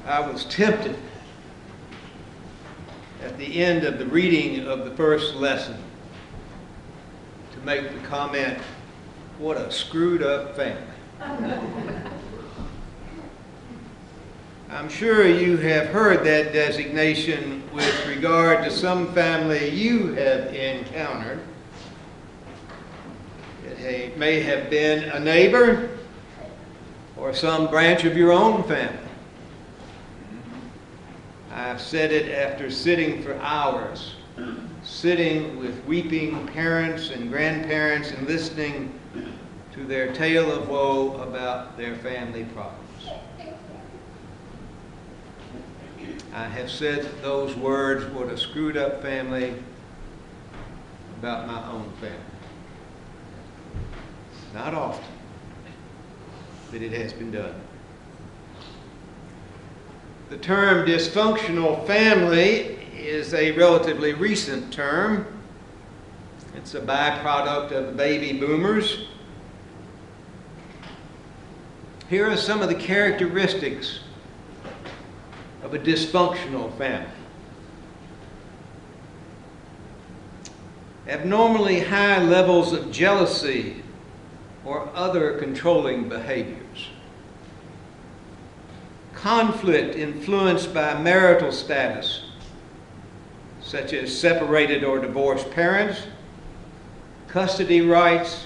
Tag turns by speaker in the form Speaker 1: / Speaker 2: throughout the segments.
Speaker 1: I was tempted at the end of the reading of the first lesson to make the comment, "What a screwed up family." I'm sure you have heard that designation with regard to some family you have encountered. It may have been a neighbor or some branch of your own family. I've said it after sitting for hours, sitting with weeping parents and grandparents and listening to their tale of woe about their family problems. I have said those words, "What a screwed up family," about my own family. Not often, but it has been done. The term dysfunctional family is a relatively recent term. It's a byproduct of the baby boomers. Here are some of the characteristics of a dysfunctional family. Abnormally high levels of jealousy or other controlling behaviors. Conflict influenced by marital status, such as separated or divorced parents, custody rights,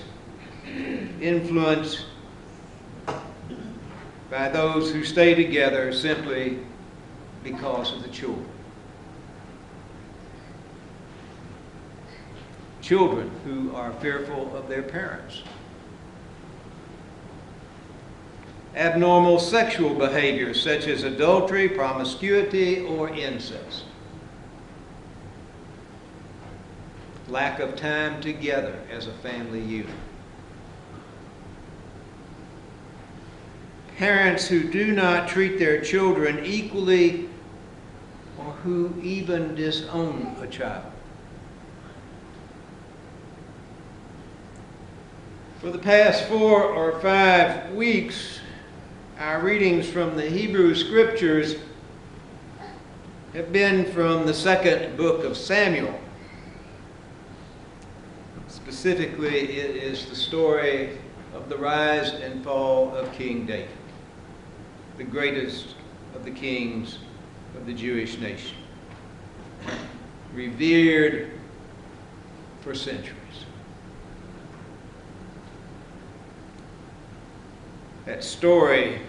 Speaker 1: influenced by those who stay together simply because of the children. Children who are fearful of their parents. Abnormal sexual behaviors such as adultery, promiscuity, or incest. Lack of time together as a family unit. Parents who do not treat their children equally or who even disown a child. For the past 4 or 5 weeks, our readings from the Hebrew Scriptures have been from the second book of Samuel. Specifically, it is the story of the rise and fall of King David, the greatest of the kings of the Jewish nation, revered for centuries. That story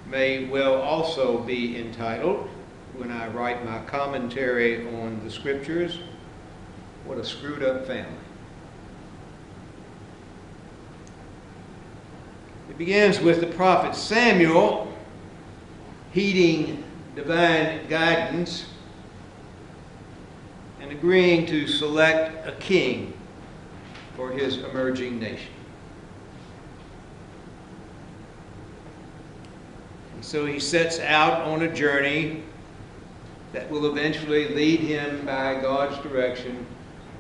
Speaker 1: may well also be entitled, when I write my commentary on the Scriptures, "What a Screwed Up Family." It begins with the prophet Samuel heeding divine guidance and agreeing to select a king for his emerging nation. And so he sets out on a journey that will eventually lead him by God's direction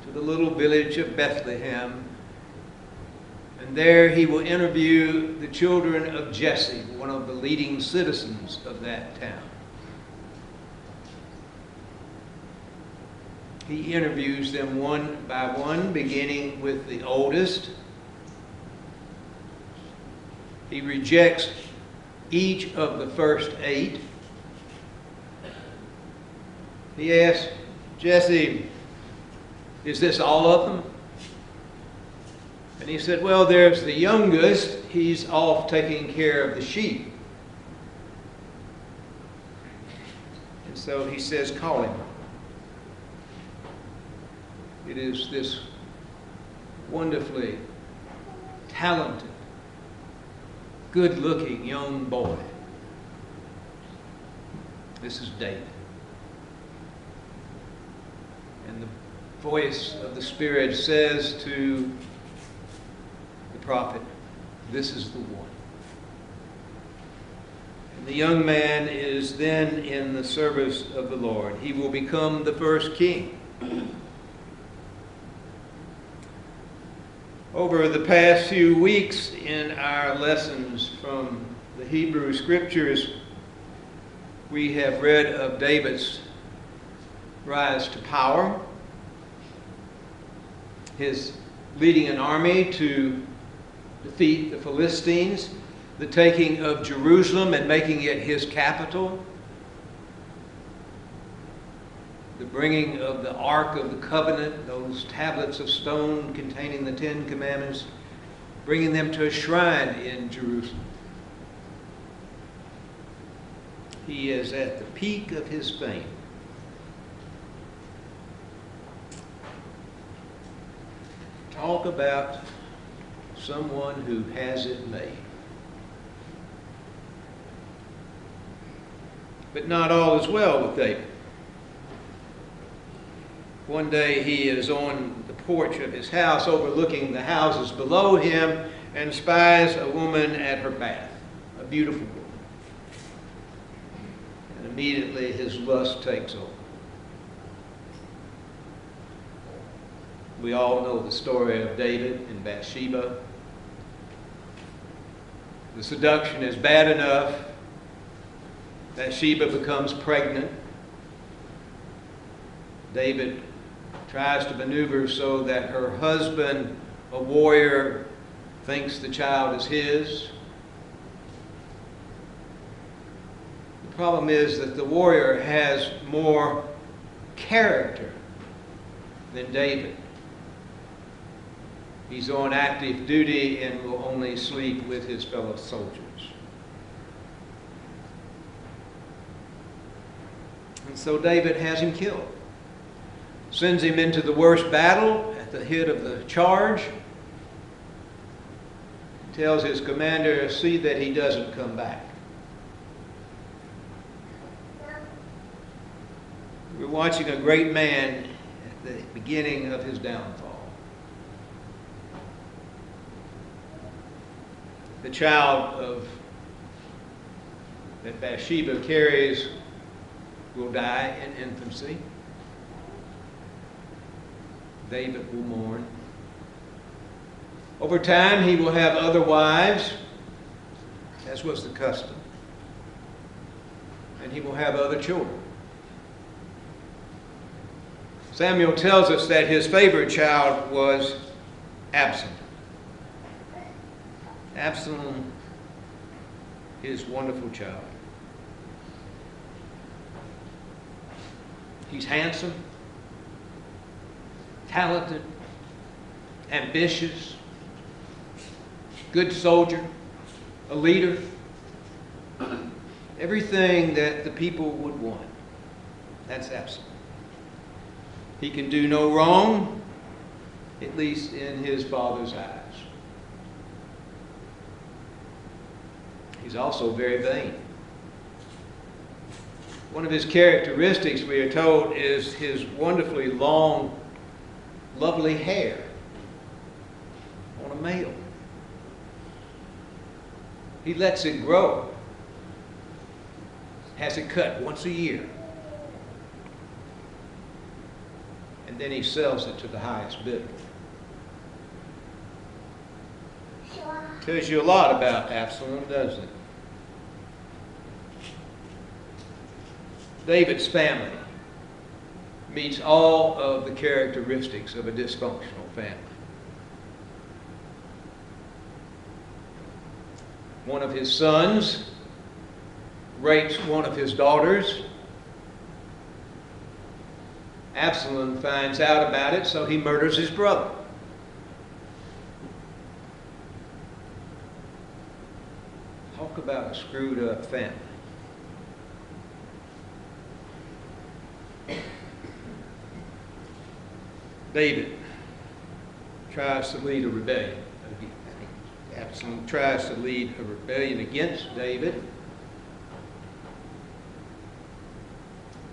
Speaker 1: to the little village of Bethlehem. And there he will interview the children of Jesse, one of the leading citizens of that town. He interviews them one by one, beginning with the oldest. He rejects each of the first 8. He asks, "Jesse, is this all of them?" And he said, "Well, there's the youngest. He's off taking care of the sheep." And so he says, "Call him." It is this wonderfully talented, good-looking young boy. This is David. And the voice of the Spirit says to the prophet, "This is the one." And the young man is then in the service of the Lord. He will become the first king. Over the past few weeks in our lessons from the Hebrew Scriptures, We have read of David's rise to power, his leading an army to defeat the Philistines, the taking of Jerusalem and making it his capital, the bringing of the Ark of the Covenant, those tablets of stone containing the Ten Commandments, bringing them to a shrine in Jerusalem. He is at the peak of his fame. Talk about someone who has it made. But not all is well with David. One day he is on the porch of his house overlooking the houses below him and spies a woman at her bath, a beautiful woman. And immediately his lust takes over. We all know the story of David and Bathsheba. The seduction is bad enough. Bathsheba becomes pregnant. David tries to maneuver so that her husband, a warrior, thinks the child is his. The problem is that the warrior has more character than David. He's on active duty and will only sleep with his fellow soldiers. And so David has him killed. Sends him into the worst battle at the head of the charge. Tells his commander, see that he doesn't come back. We're watching a great man at the beginning of his downfall. The child that Bathsheba carries will die in infancy. David will mourn. Over time, he will have other wives, as was the custom. And he will have other children. Samuel tells us that his favorite child was Absalom. Absalom, his wonderful child. He's handsome, talented, ambitious, good soldier, a leader. Everything that the people would want. That's Absalom. He can do no wrong, at least in his father's eyes. He's also very vain. One of his characteristics, we are told, is his wonderfully long, lovely hair on a male. He lets it grow. Has it cut once a year. And then he sells it to the highest bidder. Tells you a lot about Absalom, doesn't it? David's family meets all of the characteristics of a dysfunctional family. One of his sons rapes one of his daughters. Absalom finds out about it, so he murders his brother. Talk about a screwed up family. David tries to lead a rebellion. Absalom tries to lead a rebellion against David.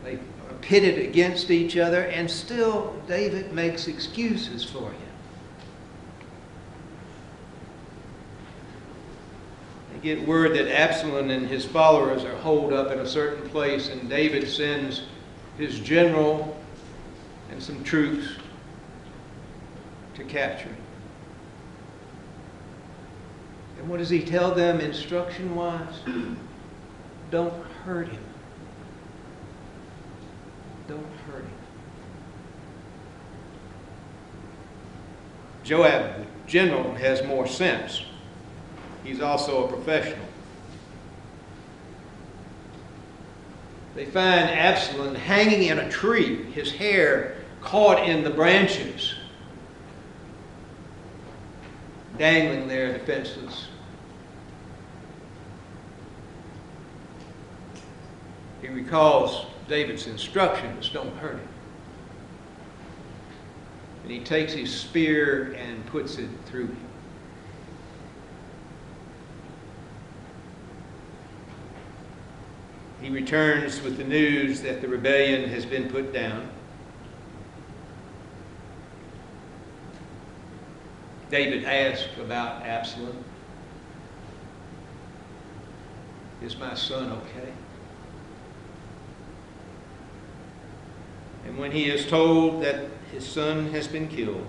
Speaker 1: They are pitted against each other, and still David makes excuses for him. They get word that Absalom and his followers are holed up in a certain place, and David sends his general and some troops to capture him. And what does he tell them instruction-wise? Don't hurt him. don't hurt him. Joab, the general, has more sense. He's also a professional. They find Absalom hanging in a tree, his hair caught in the branches, dangling there defenseless. He recalls David's instructions, don't hurt him. And he takes his spear and puts it through him. He returns with the news that the rebellion has been put down. David asked about Absalom. Is my son okay? And when he is told that his son has been killed,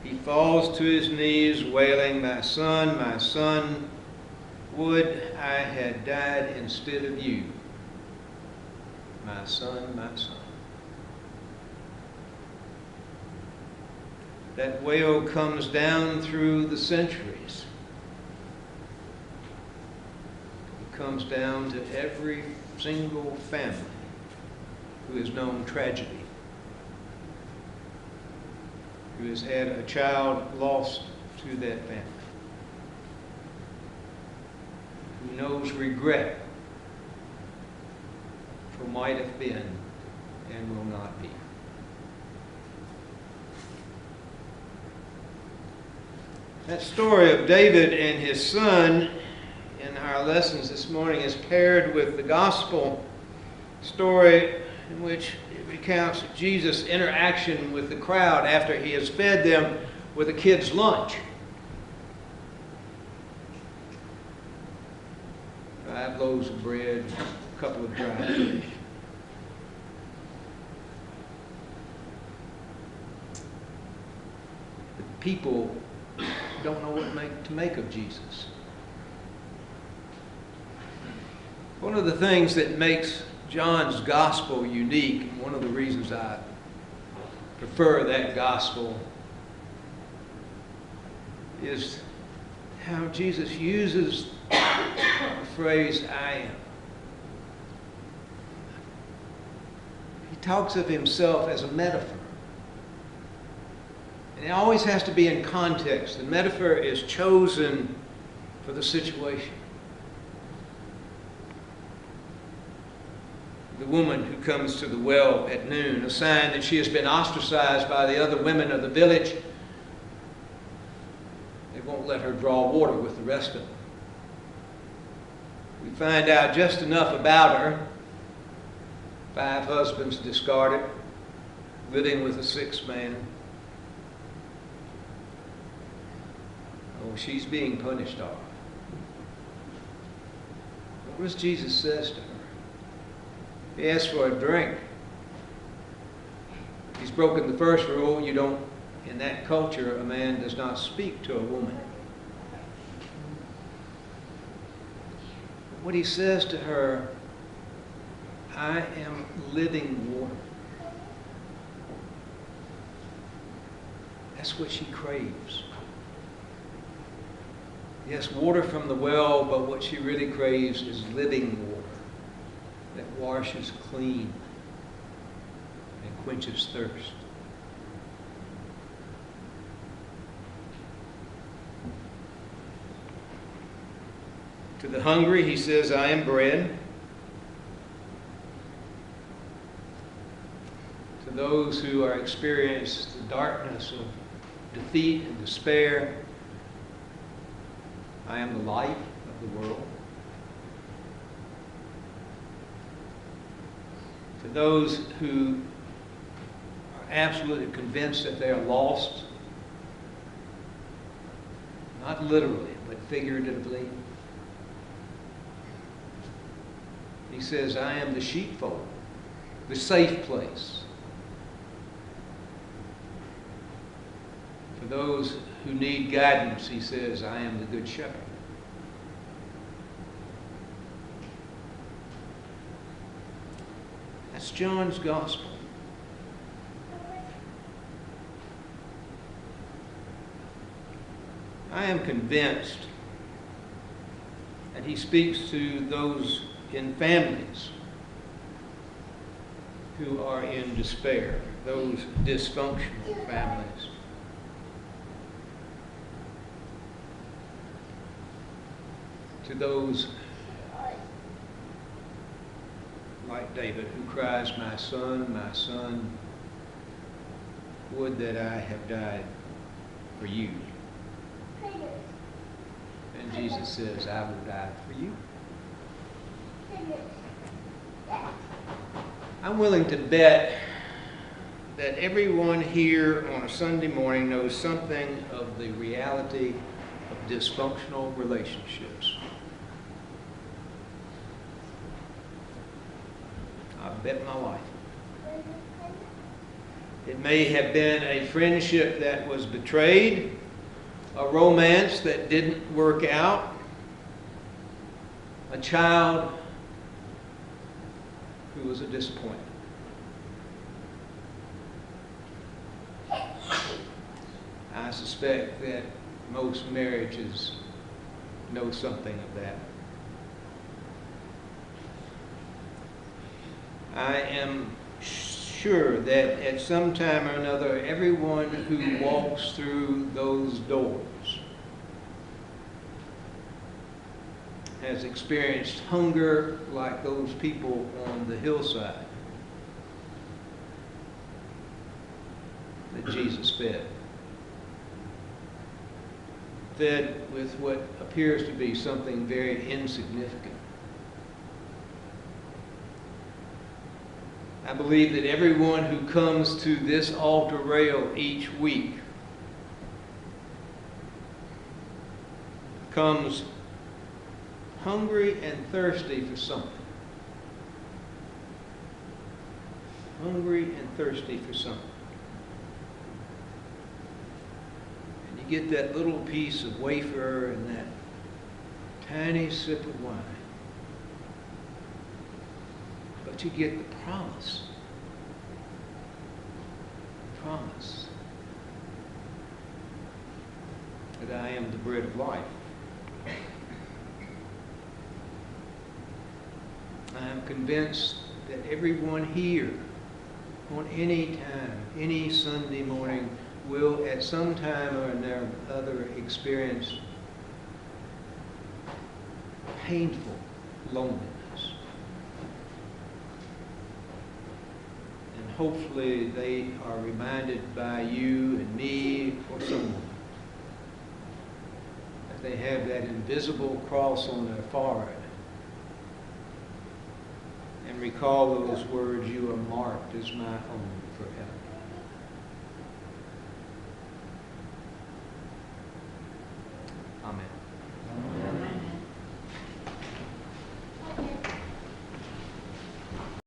Speaker 1: he falls to his knees wailing, my son, would I had died instead of you. My son, my son. That wail comes down through the centuries. It comes down to every single family who has known tragedy, who has had a child lost to that family, who knows regret for might have been and will not be. That story of David and his son in our lessons this morning is paired with the gospel story in which it recounts Jesus' interaction with the crowd after he has fed them with a kid's lunch. 5 loaves of bread, a couple of dry fish. The people don't know what to make of Jesus. One of the things that makes John's gospel unique, and one of the reasons I prefer that gospel, is how Jesus uses the phrase, I am. He talks of himself as a metaphor. And it always has to be in context. The metaphor is chosen for the situation. The woman who comes to the well at noon, a sign that she has been ostracized by the other women of the village. They won't let her draw water with the rest of them. We find out just enough about her. 5 husbands discarded, living with a 6th man. Oh, she's being punished off. What Jesus says to her? He asks for a drink. He's broken the first rule. You don't, in that culture, a man does not speak to a woman. What he says to her, I am living water. That's what she craves. Yes, water from the well, but what she really craves is living water that washes clean and quenches thirst. To the hungry, he says, I am bread. To those who are experiencing the darkness of defeat and despair, I am the light of the world. To those who are absolutely convinced that they are lost, not literally, but figuratively, he says, I am the sheepfold, the safe place. For those who need guidance, he says, I am the good shepherd. That's John's gospel. I am convinced that he speaks to those in families who are in despair, those dysfunctional families. To those like David who cries, my son, would that I have died for you. And Jesus says, I will die for you. I'm willing to bet that everyone here on a Sunday morning knows something of the reality of dysfunctional relationships. I bet my life. It may have been a friendship that was betrayed, a romance that didn't work out, a child who was a disappointment. I suspect that most marriages know something of that. I am sure that at some time or another, everyone who walks through those doors has experienced hunger like those people on the hillside that Jesus fed. Fed with what appears to be something very insignificant. I believe that everyone who comes to this altar rail each week comes hungry and thirsty for something. Hungry and thirsty for something. And you get that little piece of wafer and that tiny sip of wine. But you get the promise. Promise that I am the bread of life. I am convinced that everyone here on any time, any Sunday morning, will at some time or another experience painful loneliness. Hopefully they are reminded by you and me or someone that they have that invisible cross on their forehead and recall those words, you are marked as my own forever. Amen.